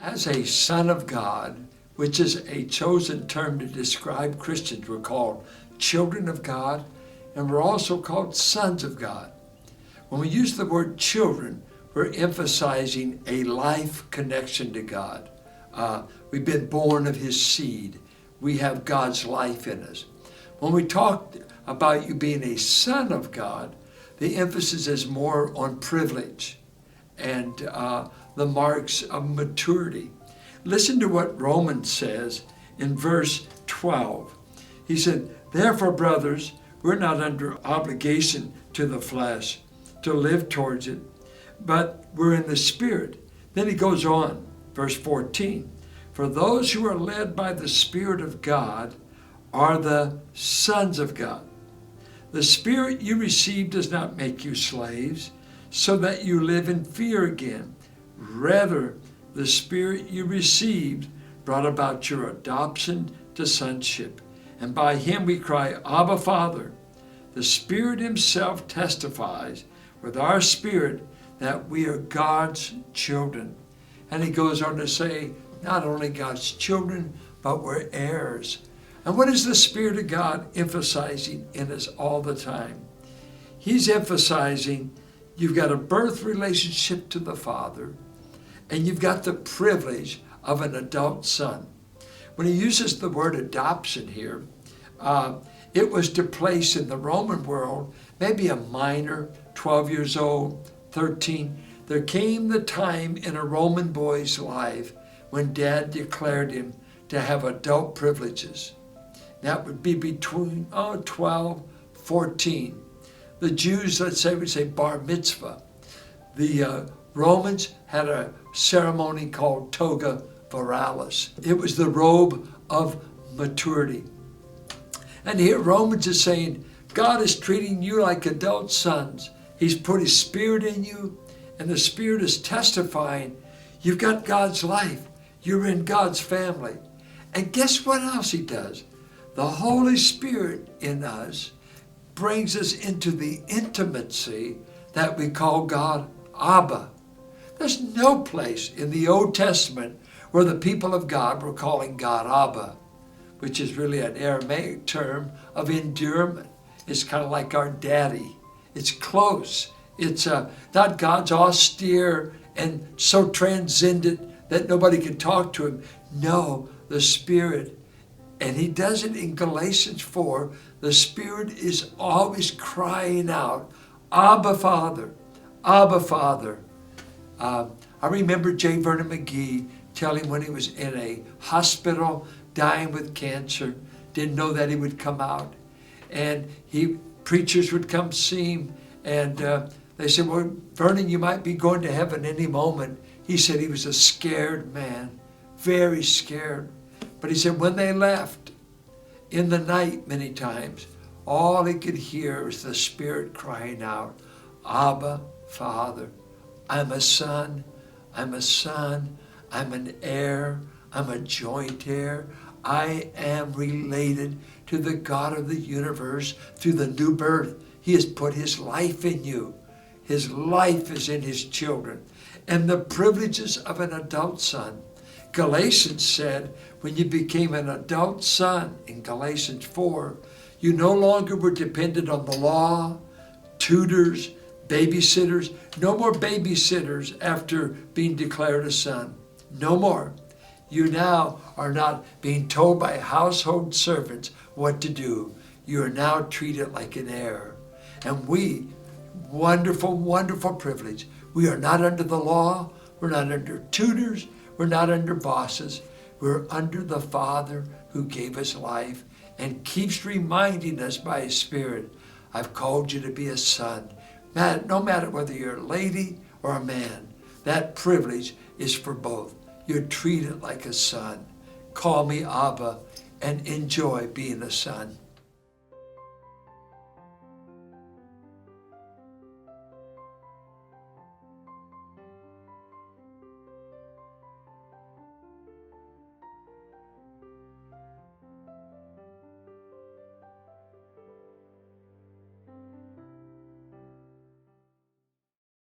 As a son of God, which is a chosen term to describe Christians, we're called children of God, and we're also called sons of God. When we use the word children, we're emphasizing a life connection to God. We've been born of his seed. We have God's life in us. When we talk about you being a son of God, the emphasis is more on privilege and the marks of maturity. Listen to what Romans says in verse 12. He said, "Therefore, brothers, we're not under obligation to the flesh to live towards it, but we're in the Spirit." Then he goes on, verse 14. "For those who are led by the Spirit of God are the sons of God. The Spirit you received does not make you slaves, so that you live in fear again. Rather, the Spirit you received brought about your adoption to sonship. And by him we cry, Abba, Father. The Spirit himself testifies with our spirit that we are God's children." And he goes on to say, not only God's children, but we're heirs. And what is the Spirit of God emphasizing in us all the time? He's emphasizing you've got a birth relationship to the Father, and you've got the privilege of an adult son. When he uses the word adoption here, it was to place in the Roman world maybe a minor, 12 years old, 13. There came the time in a Roman boy's life when dad declared him to have adult privileges. That would be between 12, 14. The Jews, let's say, would say bar mitzvah. The Romans had a ceremony called toga viralis. It was the robe of maturity. And here Romans is saying, God is treating you like adult sons. He's put his Spirit in you, and the Spirit is testifying, you've got God's life. You're in God's family. And guess what else he does? The Holy Spirit in us brings us into the intimacy that we call God Abba. There's no place in the Old Testament where the people of God were calling God Abba, which is really an Aramaic term of endearment. It's kind of like our daddy. It's close. It's not God's austere and so transcendent that nobody can talk to him. No, the Spirit. And he does it in Galatians 4. The Spirit is always crying out, Abba, Father, Abba, Father. I remember J. Vernon McGee telling when he was in a hospital dying with cancer, didn't know that he would come out. And preachers would come see him, and they said, well, Vernon, you might be going to heaven any moment. He said he was a scared man, very scared. But he said when they left, in the night many times, all he could hear was the Spirit crying out, Abba, Father, I'm a son, I'm a son, I'm an heir, I'm a joint heir. I am related to the God of the universe through the new birth. He has put his life in you. His life is in his children. And the privileges of an adult son. Galatians said, when you became an adult son in Galatians 4, you no longer were dependent on the law, tutors, babysitters. No more babysitters after being declared a son. No more. You now are not being told by household servants what to do. You are now treated like an heir. And we, wonderful, wonderful privilege. We are not under the law. We're not under tutors. We're not under bosses. We're under the Father who gave us life and keeps reminding us by his Spirit, I've called you to be a son. No matter whether you're a lady or a man, that privilege is for both. You're treated like a son. Call me Abba and enjoy being a son.